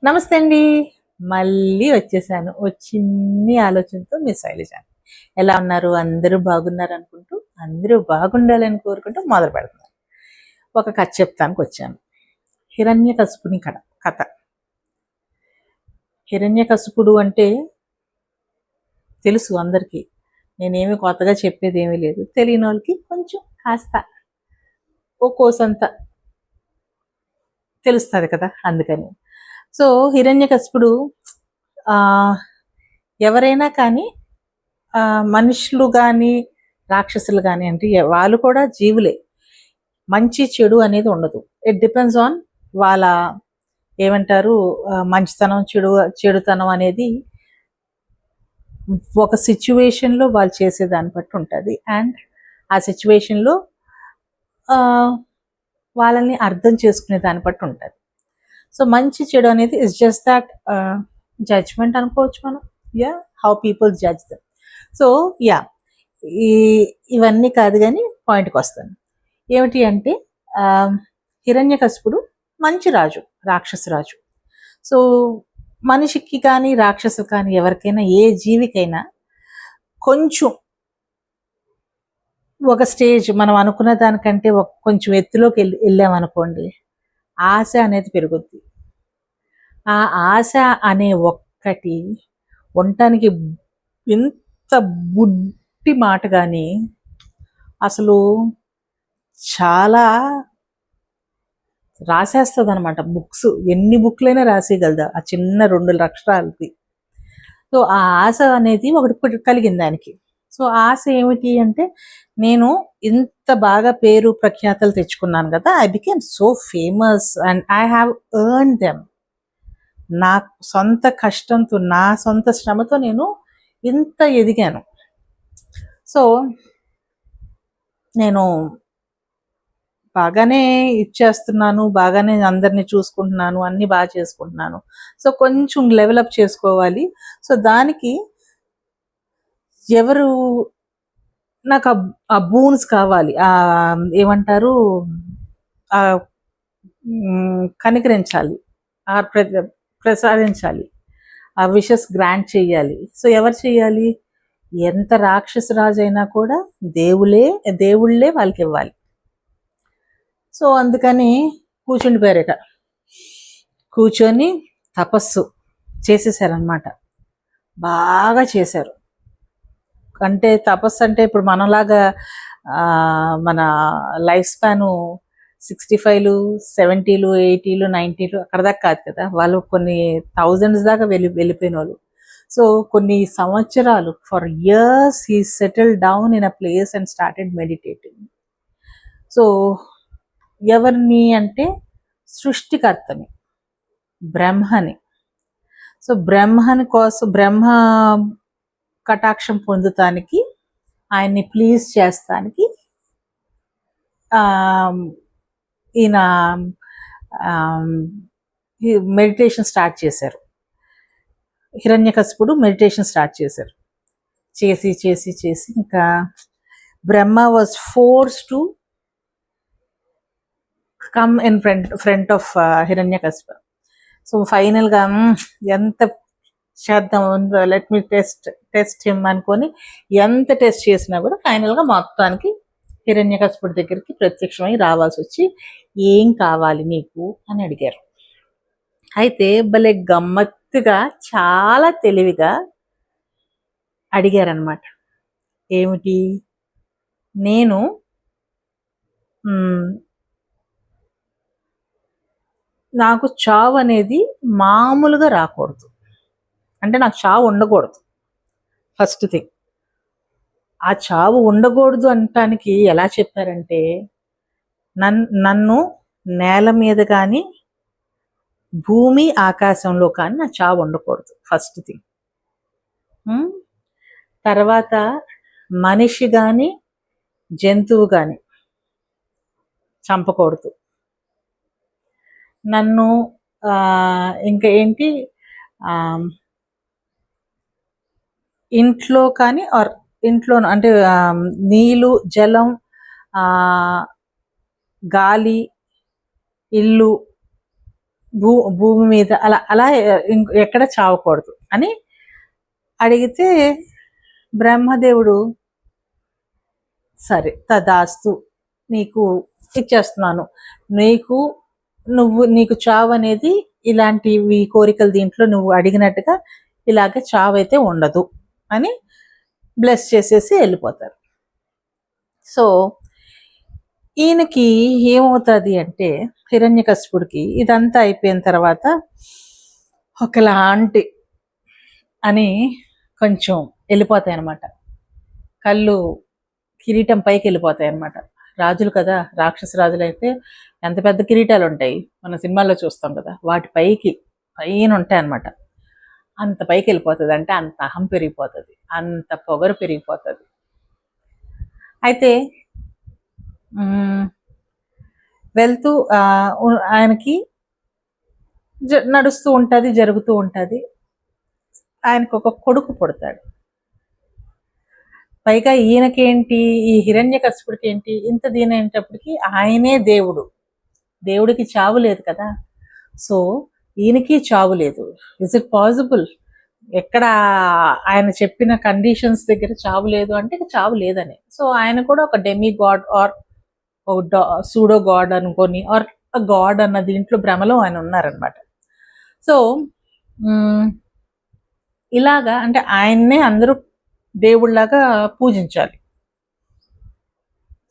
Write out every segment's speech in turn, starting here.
నమస్తే అండి. మళ్ళీ వచ్చేసాను. ఓ చిన్ని ఆలోచనతో మీ శైలజ. ఎలా ఉన్నారు? అందరూ బాగున్నారనుకుంటూ, అందరూ బాగుండాలని కోరుకుంటూ మొదలుపెడుతున్నాను. ఒక కథ చెప్తానికొచ్చాను. హిరణ్యకశిపుని కథ. హిరణ్యకశిపుడు అంటే తెలుసు అందరికీ. నేనేమి కొత్తగా చెప్పేదేమీ లేదు. తెలియనోళ్ళకి కొంచెం కాస్త ఓ కోసంత తెలుస్తది కదా! అందుకని. సో, హిరణ్యకశిపుడు ఎవరైనా కానీ మనుషులు కానీ రాక్షసులు కానీ అంటే వాళ్ళు కూడా జీవులే. మంచి చెడు అనేది ఉండదు. ఇట్ డిపెండ్స్ ఆన్ వాళ్ళ ఏమంటారు మంచితనం చెడుతనం అనేది ఒక సిచ్యువేషన్లో వాళ్ళు చేసేదాన్ని బట్టి ఉంటుంది. అండ్ ఆ సిచ్యువేషన్లో వాళ్ళని అర్థం చేసుకునే దాన్ని బట్టి ఉంటుంది. సో మంచి చెడు అనేది ఇస్ జస్ట్ దట్ జడ్జ్మెంట్ అనుకోవచ్చు మనం. How people judge them. So ఇవన్నీ కాదు కానీ పాయింట్కి వస్తాను. ఏమిటి అంటే హిరణ్యకశిపుడు మంచి రాజు, రాక్షస రాజు. సో మనిషికి కానీ రాక్షసు కానీ ఎవరికైనా ఏ జీవికైనా కొంచెం ఒక స్టేజ్ మనం అనుకున్న దానికంటే కొంచెం ఎత్తులోకి వెళ్ళామనుకోండి, ఆశ అనేది పెరుగుద్ది. ఆ ఆశ అనే ఒక్కటి ఉండటానికి ఎంత బుడ్డి మాట కానీ అసలు చాలా రాసేస్తుంది అనమాట. బుక్స్ ఎన్ని బుక్లైనా రాసేయగలదా ఆ చిన్న 2 అక్షరాలకి. సో ఆ ఆశ అనేది ఒకటి కలిగింది దానికి. సో ఆశ ఏమిటి అంటే, నేను ఇంత బాగా పేరు ప్రఖ్యాతలు తెచ్చుకున్నాను కదా, I became so famous and I have earn them. నా సొంత కష్టంతో, నా సొంత శ్రమతో నేను ఇంత ఎదిగాను. సో నేను బాగానే ఇచ్చేస్తున్నాను, బాగానే అందరినీ చూసుకుంటున్నాను, అన్నీ బాగా చేసుకుంటున్నాను. సో కొంచెం లెవెలప్ చేసుకోవాలి. సో దానికి ఎవరు నాకు ఆ బూన్స్ కావాలి, ఏమంటారు కనికరించాలి, ప్రసాదించాలి, ఆ విషెస్ గ్రాంట్ చేయాలి. సో ఎవరు చేయాలి? ఎంత రాక్షస రాజు అయినా కూడా దేవుళ్ళే వాళ్ళకి ఇవ్వాలి. సో అందుకని కూర్చుండిపోయారట. కూర్చొని తపస్సు చేసేసారనమాట. బాగా చేశారు. అంటే తపస్సు అంటే ఇప్పుడు మనలాగా మన లైఫ్ స్పాను 65, 70, 80, 90 అక్కడ దాకా కాదు కదా. వాళ్ళు కొన్ని థౌజండ్స్ దాకా వెళ్ళిపోయిన వాళ్ళు. సో కొన్ని సంవత్సరాలు, for years he settle down in a place and started meditating. So ఎవరిని అంటే సృష్టికర్తని, బ్రహ్మని. సో బ్రహ్మని కోసం, బ్రహ్మ కటాక్షం పొందుతానికి, ఆయన్ని ప్లీజ్ చేస్తానికి ఈయన మెడిటేషన్ స్టార్ట్ చేశారు. హిరణ్యకశిపుడు మెడిటేషన్ స్టార్ట్ చేశారు. చేసి చేసి చేసి ఇంకా Brahma was forced to come in front of Hiranyakashipu. So ఫైనల్గా ఎంత చేద్దాం, లెట్ మీ టెస్ట్ హిమ్ అనుకొని ఎంత టెస్ట్ చేసినా కూడా ఫైనల్గా మొత్తానికి హిరణ్యకశిపుడి దగ్గరికి ప్రత్యక్షమై రావాల్సి వచ్చి, ఏం కావాలి నీకు అని అడిగారు. అయితే భలే గమ్మత్తుగా చాలా తెలివిగా అడిగారనమాట. ఏమిటి? నేను నాకు చావు అనేది మామూలుగా రాకూడదు, అంటే నాకు చావు ఉండకూడదు. ఫస్ట్ థింగ్, ఆ చావు ఉండకూడదు అనటానికి ఎలా చెప్పారంటే, నన్ను నేల మీద కానీ భూమి ఆకాశంలో కానీ నా చావు ఉండకూడదు ఫస్ట్ థింగ్. తర్వాత మనిషి కానీ జంతువు కానీ చంపకూడదు. నన్ను ఇంకా ఏంటి, ఇంట్లో కానీ ఆర్ ఇంట్లో అంటే నీళ్ళు, జలం, గాలి, ఇల్లు భూమి మీద అలా అలా ఎక్కడ చావకూడదు అని అడిగితే బ్రహ్మదేవుడు సరే తదాస్తు, నీకు ఇచ్చేస్తున్నాను, నీకు చావు అనేది ఇలాంటివి కోరికలు దీంట్లో నువ్వు అడిగినట్టుగా ఇలాగే చావు అయితే ఉండదు అని బ్లెస్ చేసేసి వెళ్ళిపోతారు. సో ఈయనకి ఏమవుతుంది అంటే హిరణ్యకశిపుడికి ఇదంతా అయిపోయిన తర్వాత ఒకలాంటి అని కొంచెం వెళ్ళిపోతాయి అన్నమాట, కళ్ళు కిరీటం పైకి వెళ్ళిపోతాయి అన్నమాట. రాజులు కదా, రాక్షస రాజులు అయితే ఎంత పెద్ద కిరీటాలు ఉంటాయి మన సినిమాల్లో చూస్తాం కదా, వాటి పైన ఉంటాయి అన్నమాట. అంత పైకి వెళ్ళిపోతుంది, అంటే అంత అహం పెరిగిపోతుంది, అంత పొగరు పెరిగిపోతుంది. అయితే వెళ్తూ ఆయనకి నడుస్తూ ఉంటుంది, జరుగుతూ ఉంటుంది. ఆయనకు ఒక కొడుకు పుడతాడు. పైగా ఈయనకేంటి, ఈ హిరణ్యకశిపుడికి ఏంటి, ఇంత దీనైనప్పటికీ ఆయనే దేవుడికి చావు లేదు కదా. సో ఈయనకి చావు లేదు. Is it possible? ఎక్కడ ఆయన చెప్పిన కండిషన్స్ దగ్గర చావు లేదు అంటే చావు లేదని. సో ఆయన కూడా ఒక demi god or pseudo god అనుకొని ఆర్ గాడ్ అన్న దీంట్లో భ్రమలో ఆయన ఉన్నారనమాట. సో ఇలాగా అంటే ఆయన్నే అందరూ దేవుళ్ళలాగా పూజించాలి.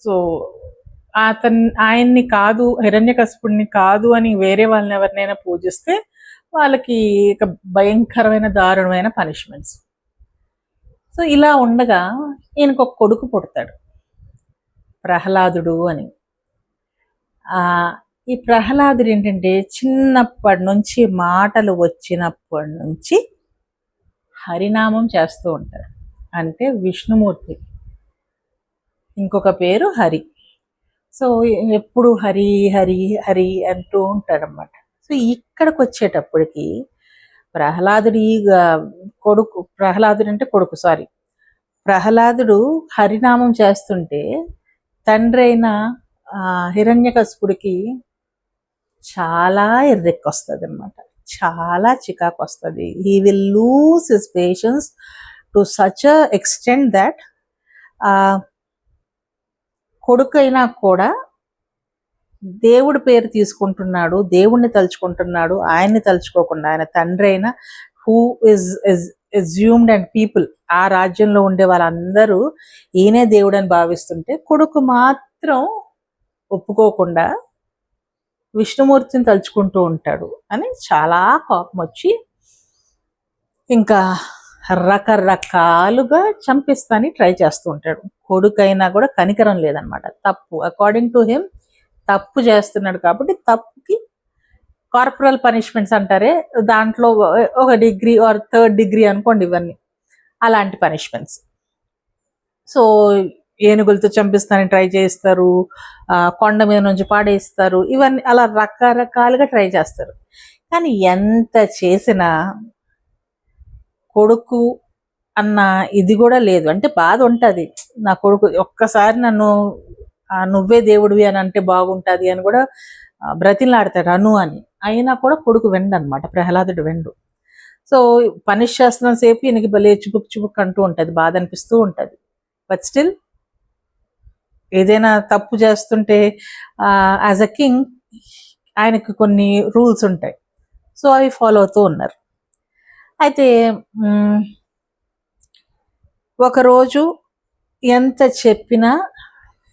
సో ఆయన్ని కాదు, హిరణ్యకశిపుడిని కాదు అని వేరే వాళ్ళని ఎవరినైనా పూజిస్తే వాళ్ళకి ఇక భయంకరమైన దారుణమైన పనిష్మెంట్స్. సో ఇలా ఉండగా ఈయనకు ఒక కొడుకు పుడతాడు, ప్రహ్లాదుడు అని. ఈ ప్రహ్లాదుడు ఏంటంటే చిన్నప్పటి నుంచి మాటలు వచ్చినప్పటి నుంచి హరినామం చేస్తూ ఉంటాడు. అంటే విష్ణుమూర్తి ఇంకొక పేరు హరి. సో ఎప్పుడు హరి హరి హరి అంటూ ఉంటాడనమాట. సో ఇక్కడికి వచ్చేటప్పటికి ప్రహ్లాదుడు హరినామం చేస్తుంటే తండ్రి అయిన హిరణ్యకశిపుడికి చాలా ఎర్రెక్కొస్తుంది అనమాట, చాలా చికాకు వస్తుంది. He will lose his patience to such a extent that కొడుకైనా కూడా దేవుడి పేరు తీసుకుంటున్నాడు, దేవుణ్ణి తలుచుకుంటున్నాడు, ఆయన్ని తలుచుకోకుండా ఆయన తండ్రి అయిన who is assumed and people, ఆ రాజ్యంలో ఉండే వాళ్ళందరూ ఈయనే దేవుడు అని భావిస్తుంటే కొడుకు మాత్రం ఒప్పుకోకుండా విష్ణుమూర్తిని తలుచుకుంటూ ఉంటాడు అని చాలా కోపం వచ్చి ఇంకా రకరకాలుగా చంపిస్తాని ట్రై చేస్తూ ఉంటాడు. కొడుకైనా కూడా కనికరం లేదనమాట. తప్పు, అకార్డింగ్ టు హిమ్ తప్పు చేస్తున్నాడు కాబట్టి తప్పుకి కార్పొరల్ పనిష్మెంట్స్ అంటారే, దాంట్లో ఒక డిగ్రీ ఆర్ 3rd డిగ్రీ అనుకోండి ఇవన్నీ, అలాంటి పనిష్మెంట్స్. సో ఏనుగులతో చంపిస్తానని ట్రై చేస్తారు, కొండ మీద నుంచి పాడేస్తారు, ఇవన్నీ అలా రకరకాలుగా ట్రై చేస్తారు. కానీ ఎంత చేసినా కొడుకు అన్న ఇది కూడా లేదు. అంటే బాధ ఉంటుంది, నా కొడుకు ఒక్కసారి నన్ను నువ్వే దేవుడివి అని అంటే బాగుంటుంది అని కూడా బ్రతిలాడతాడు అను అని. అయినా కూడా కొడుకు వెండు అనమాట, ప్రహ్లాదుడు వెండు. సో పనిష్ చేస్తున్న సేపు ఈయనకి భలే చుబుక్ అంటూ ఉంటుంది, బాధ అనిపిస్తూ ఉంటుంది. బట్ స్టిల్ ఏదైనా తప్పు చేస్తుంటే యాజ్ అ కింగ్ ఆయనకి కొన్ని రూల్స్ ఉంటాయి. సో అవి ఫాలో అవుతూ ఉన్నారు. అయితే ఒకరోజు ఎంత చెప్పినా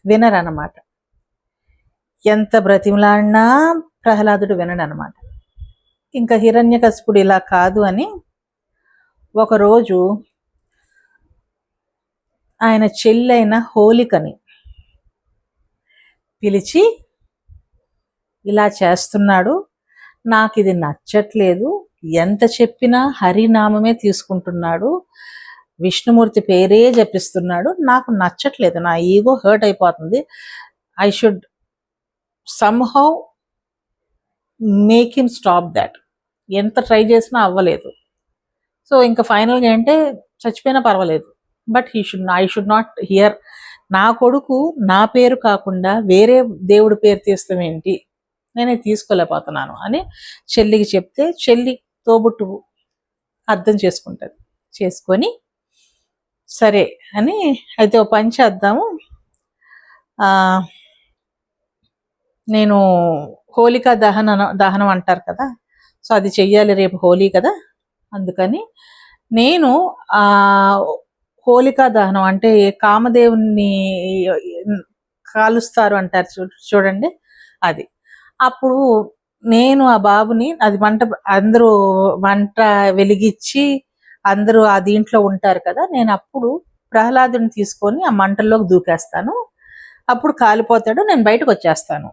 వినరనమాట, ఎంత బ్రతిమలాడినా ప్రహ్లాదుడు వినడనమాట. ఇంకా హిరణ్యకశిపుడు ఇలా కాదు అని ఒకరోజు ఆయన చెల్లైన హోలికని పిలిచి ఇలా చేస్తున్నాడు, నాకు ఇది నచ్చట్లేదు, ఎంత చెప్పినా హరినామమే తీసుకుంటున్నాడు, విష్ణుమూర్తి పేరే జపిస్తున్నాడు, నాకు నచ్చట్లేదు, నా ఈగో హర్ట్ అయిపోతుంది, I should somehow make him stop that. ఎంత ట్రై చేసినా అవ్వలేదు. సో ఇంకా ఫైనల్గా అంటే చచ్చిపోయినా పర్వాలేదు, but I should not here. నా కొడుకు నా పేరు కాకుండా వేరే దేవుడి పేరు తీస్తాం ఏంటి నేనే తీసుకోలేకపోతున్నాను అని చెల్లికి చెప్తే చెల్లి తోబుట్టు అర్థం చేసుకుంటుంది. చేసుకొని సరే అని అయితే ఓ పని చేద్దాము, నేను హోలికా దహనం అంటారు కదా, సో అది చెయ్యాలి, రేపు హోలీ కదా, అందుకని నేను హోలికా దహనం అంటే కామదేవుని కాలుస్తారు అంటారు చూడండి, అది. అప్పుడు నేను ఆ బాబుని, అది అందరూ వంట వెలిగించి అందరూ ఆ దీంట్లో ఉంటారు కదా, నేను అప్పుడు ప్రహ్లాదుని తీసుకొని ఆ మంటల్లోకి దూకేస్తాను, అప్పుడు కాలిపోతాడు, నేను బయటకు వచ్చేస్తాను.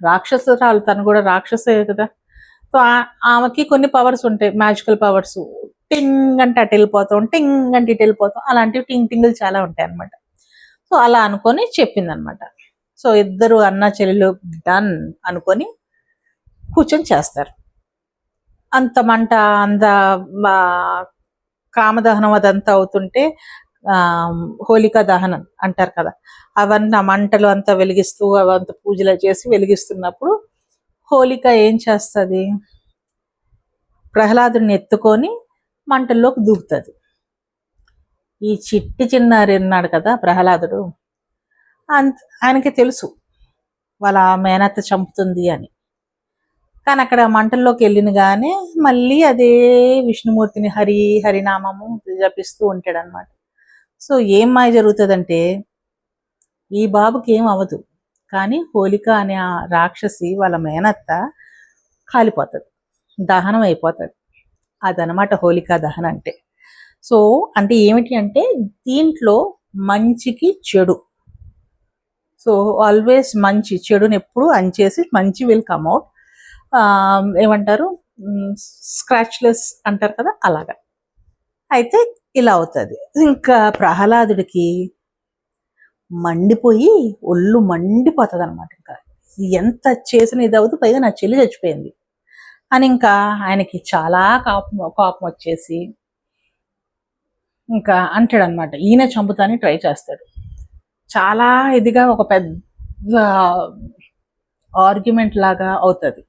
రాక్షసురాలు, తను కూడా రాక్షసే కదా, సో ఆమెకి కొన్ని పవర్స్ ఉంటాయి, మ్యాజికల్ పవర్స్. టింగ్ అంటే అటు వెళ్ళిపోతాం, టింగ్ అంటే ఇటు వెళ్ళిపోతాం, అలాంటివి టింగ్ టింగులు చాలా ఉంటాయి అనమాట. సో అలా అనుకొని చెప్పిందనమాట. సో ఇద్దరు అన్న చెల్లెలు డన్ అనుకొని కూర్చొని చేస్తారు. అంత మంట, అంత కామదహనం అదంతా అవుతుంటే హోలికా దహనం అంటారు కదా, అవన్నీ ఆ మంటలు అంతా వెలిగిస్తూ అవంతా పూజలు చేసి వెలిగిస్తున్నప్పుడు హోలిక ఏం చేస్తుంది, ప్రహ్లాదుని ఎత్తుకొని మంటల్లోకి దూకుతుంది. ఈ చిట్టి చిన్నారి ఉన్నాడు కదా ప్రహ్లాదుడు, ఆయనకి తెలుసు వాళ్ళ మేనత్త చంపుతుంది అని, కానీ అక్కడ మంటల్లోకి వెళ్ళినగానే మళ్ళీ అదే విష్ణుమూర్తిని హరినామము జపిస్తూ ఉంటాడు అనమాట. సో ఏం మాయ జరుగుతుందంటే, ఈ బాబుకి ఏం అవ్వదు, కానీ హోలిక అనే ఆ రాక్షసి వాళ్ళ మేనత్త కాలిపోతుంది, దహనం అయిపోతుంది. అదనమాట హోలికా దహనం అంటే. సో అంటే ఏమిటి అంటే, దీంట్లో మంచికి చెడు, సో ఆల్వేస్ మంచి చెడుని ఎప్పుడు అంచేసి మంచి విల్ కమ్అట్, ఏమంటారు స్క్రాచ్లెస్ అంటారు కదా, అలాగా. అయితే ఇలా అవుతుంది. ఇంకా ప్రహ్లాదుడికి మండిపోయి ఒళ్ళు మండిపోతుంది అనమాట. ఇంకా ఎంత చేసిన ఇది అవుతుంది, పైగా నా చెల్లి చచ్చిపోయింది అని ఇంకా ఆయనకి చాలా కోపం వచ్చేసి ఇంకా అంటాడు అనమాట, ఈయన చంపుతాని ట్రై చేస్తాడు. చాలా ఇదిగా ఒక పెద్ద ఆర్గ్యుమెంట్ లాగా అవుతుంది.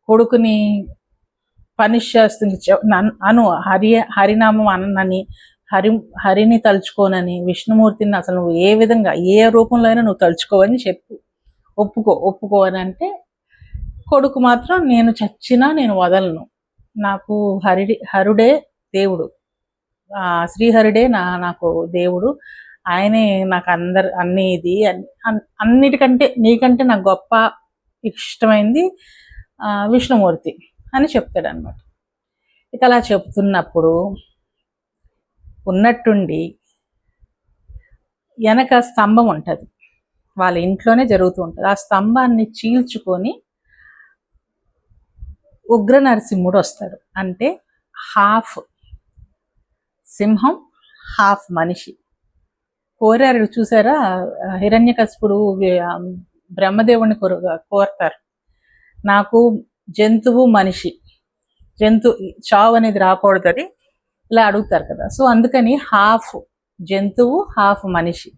కొడుకుని పనిష్ చేస్తుంది, హరినామం అనని, హరిని తలుచుకోనని, విష్ణుమూర్తిని అసలు నువ్వు ఏ విధంగా ఏ రూపంలో అయినా నువ్వు తలుచుకోవని చెప్పు, ఒప్పుకో అని అంటే, కొడుకు మాత్రం నేను చచ్చినా నేను వదలను, నాకు హరుడే దేవుడు, శ్రీహరుడే నాకు దేవుడు, ఆయనే నాకు అన్ని ఇది అన్నిటికంటే నీకంటే నాకు గొప్ప ఇష్టమైంది విష్ణుమూర్తి అని చెప్తాడు అనమాట. ఇక అలా చెప్తున్నప్పుడు ఉన్నట్టుండి వెనక స్తంభం ఉంటుంది, వాళ్ళ ఇంట్లోనే జరుగుతూ ఉంటుంది, ఆ స్తంభాన్ని చీల్చుకొని ఉగ్ర నరసింహుడు వస్తాడు. అంటే హాఫ్ సింహం హాఫ్ మనిషి. కోరారు చూసారా, హిరణ్యకశిపుడు బ్రహ్మదేవుని కోరతారు, నాకు జంతువు మనిషి చావు అనేది రాకూడదని ఇలా అడుగుతారు కదా. సో అందుకని హాఫ్ జంతువు హాఫ్ మనిషి,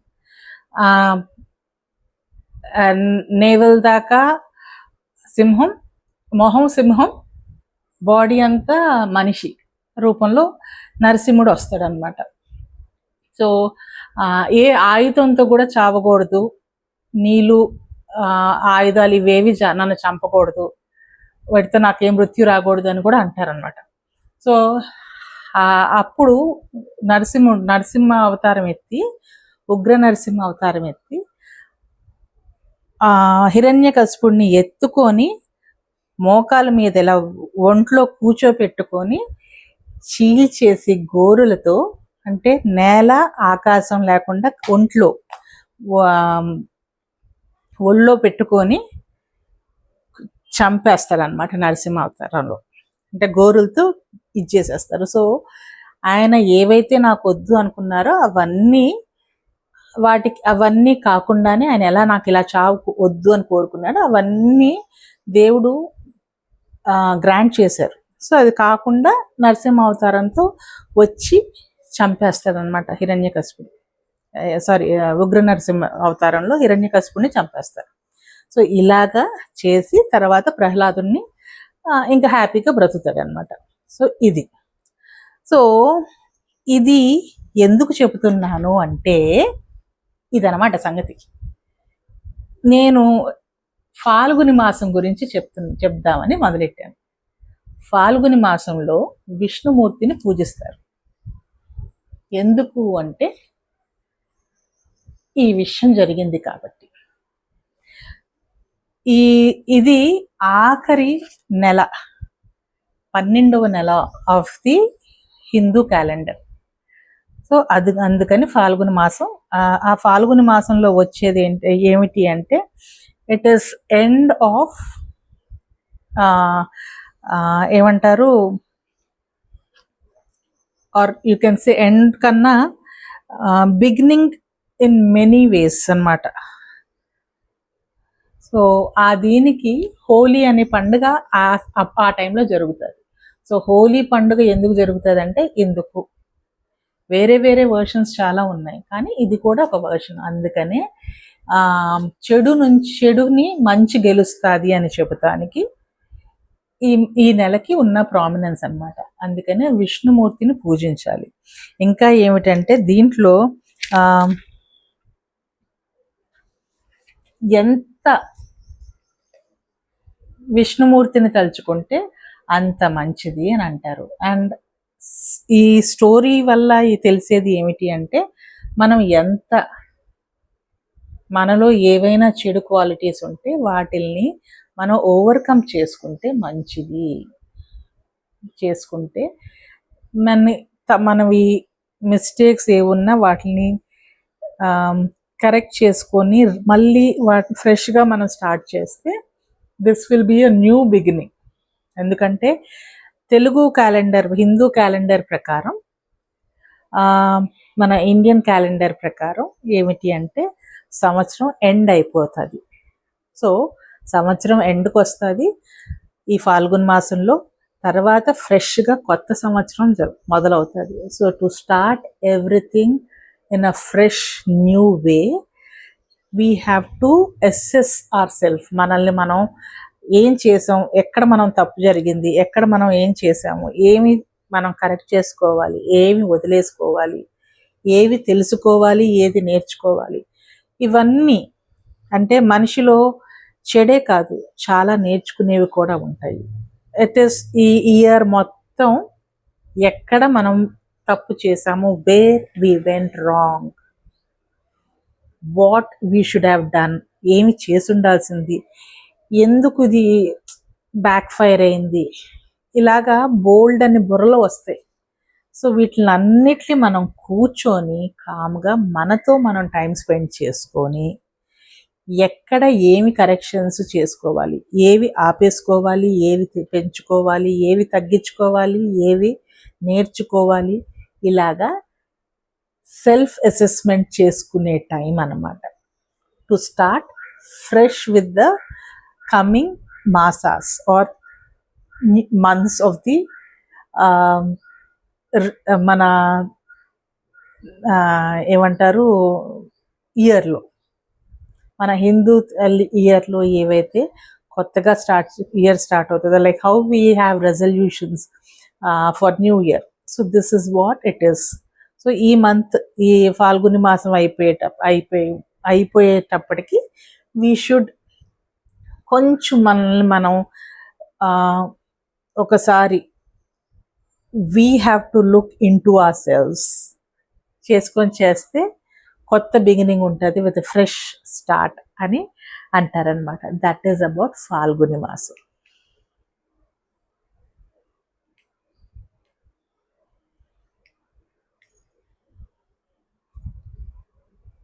నేవల్ దాకా సింహం, మొహం సింహం, బాడీ అంతా మనిషి రూపంలో నరసింహుడు వస్తాడనమాట. సో ఏ ఆయుధంతో కూడా చావకూడదు, నీళ్ళు ఆయుధాలు ఇవేవి నన్ను చంపకూడదు, వాటితో నాకేం మృత్యు రాకూడదు అని కూడా అంటారనమాట. సో అప్పుడు నరసింహ అవతారం ఎత్తి, ఉగ్ర నరసింహ అవతారం ఎత్తి హిరణ్యకశిపుడిని ఎత్తుకొని మోకాల మీద ఇలా ఒంట్లో కూర్చోపెట్టుకొని చీల్చేసి గోరులతో, అంటే నేల ఆకాశం లేకుండా ఒళ్ళో పెట్టుకొని చంపేస్తారనమాట నరసింహ అవతారంలో, అంటే గోరులతో ఇచ్చేసేస్తారు. సో ఆయన ఏవైతే నాకు వద్దు అనుకున్నారో అవన్నీ కాకుండానే ఆయన ఎలా నాకు ఇలా చావు వద్దు అని కోరుకున్నాడో అవన్నీ దేవుడు గ్రాంట్ చేశారు. సో అది కాకుండా నరసింహ అవతారంతో వచ్చి చంపేస్తాడనమాట హిరణ్యకశిపుడు, ఉగ్ర నరసింహ అవతారంలో హిరణ్యకశిపుడిని చంపేస్తారు. సో ఇలాగా చేసి తర్వాత ప్రహ్లాదుని ఇంకా హ్యాపీగా బ్రతుకుతాడు అనమాట. సో ఇది ఎందుకు చెబుతున్నాను అంటే ఇదనమాట సంగతి. నేను ఫాల్గుని మాసం గురించి చెప్దామని మొదలెట్టాను. ఫాల్గుని మాసంలో విష్ణుమూర్తిని పూజిస్తారు. ఎందుకు అంటే ఈ విషయం జరిగింది కాబట్టి. ఇది ఆఖరి నెల, 12వ నెల of the Hindu calendar. So అందుకని ఫాల్గుని మాసం. ఆ ఫాల్గుని మాసంలో వచ్చేది ఏమిటి అంటే ఇట్ ఈస్ ఎండ్ ఆఫ్ ఏమంటారు, or you can say end కన్నా బిగినింగ్ ఇన్ మెనీ వేస్ అన్నమాట. సో దీనికి హోలీ అనే పండుగ ఆ టైంలో జరుగుతుంది. సో హోలీ పండుగ ఎందుకు జరుగుతుంది అంటే ఇందుకు. వేరే వేరే వర్షన్స్ చాలా ఉన్నాయి, కానీ ఇది కూడా ఒక వర్షన్. అందుకనే చెడుని మంచి గెలుస్తుంది అని చెబుతానికి ఈ నెలకి ఉన్న ప్రామినెన్స్ అన్నమాట. అందుకనే విష్ణుమూర్తిని పూజించాలి. ఇంకా ఏమిటంటే దీంట్లో ఎంత విష్ణుమూర్తిని తలుచుకుంటే అంత మంచిది అని అంటారు. అండ్ ఈ స్టోరీ వల్ల తెలిసేది ఏమిటి అంటే మనం ఎంత మనలో ఏవైనా చెడు క్వాలిటీస్ ఉంటే వాటిల్ని మనం ఓవర్కమ్ చేసుకుంటే మంచిది. చేసుకుంటే మనవి మిస్టేక్స్ ఏమున్నా వాటిని కరెక్ట్ చేసుకొని మళ్ళీ ఫ్రెష్గా మనం స్టార్ట్ చేస్తే this will be a new beginning. ఎందుకంటే తెలుగు క్యాలెండర్, హిందూ క్యాలెండర్ ప్రకారం, మన ఇండియన్ క్యాలెండర్ ప్రకారం ఏమిటి అంటే సంవత్సరం ఎండ్ అయిపోతుంది. సో సంవత్సరం ఎండ్కి వస్తుంది ఈ ఫాల్గున్ మాసంలో. తర్వాత ఫ్రెష్గా కొత్త సంవత్సరం మొదలవుతుంది. So to start everything in a fresh new way we have to assess our self. మనల్ని మనం ఏం చేసాం, ఎక్కడ మనం తప్పు జరిగింది, ఎక్కడ మనం ఏం చేసాము, ఏమి మనం కరెక్ట్ చేసుకోవాలి, ఏమి వదిలేసుకోవాలి, ఏవి తెలుసుకోవాలి, ఏది నేర్చుకోవాలి. ఇవన్నీ అంటే మనిషిలో చెడే కాదు, చాలా నేర్చుకునేవి కూడా ఉంటాయి. ఇట్ ఈస్ ఈ ఇయర్ మొత్తం ఎక్కడ మనం తప్పు చేసాము, where we went wrong, what we should have done, ఏమి చేసి ఉండాల్సింది, ఎందుకు ఇది బ్యాక్ ఫైర్ అయింది, ఇలాగా బోల్డ్ అని బుర్రలో వస్తాయి. సో వీటిని అన్నిటిని మనం కూర్చొని కామ్గా మనతో మనం టైం స్పెండ్ చేసుకొని ఎక్కడ ఏమి కరెక్షన్స్ చేసుకోవాలి, ఏవి ఆపేసుకోవాలి, ఏవి పెంచుకోవాలి, ఏవి తగ్గించుకోవాలి, ఏవి నేర్చుకోవాలి, ఇలాగా సెల్ఫ్ అసెస్మెంట్ చేసుకునే టైం అన్నమాట. To start fresh with the coming మాసాస్ ఆర్ మంత్స్ ఆఫ్ ది మన ఏమంటారు ఇయర్లో, మన హిందూ ఇయర్లో ఏవైతే కొత్తగా ఇయర్ స్టార్ట్ అవుతుందో, like how we have resolutions for new year. So this is what it is. So ఈ మంత్, ఈ ఫాల్గుని మాసం అయిపోయేటప్పటికి వీ షుడ్ కొంచెం మనల్ని మనం ఒకసారి we have to look in to our selves చేసుకొని చేస్తే కొత్త బిగినింగ్ ఉంటుంది విత్ ఫ్రెష్ స్టార్ట్ అని అంటారనమాట. దట్ ఈస్ అబౌట్ ఫాల్గుని మాసం.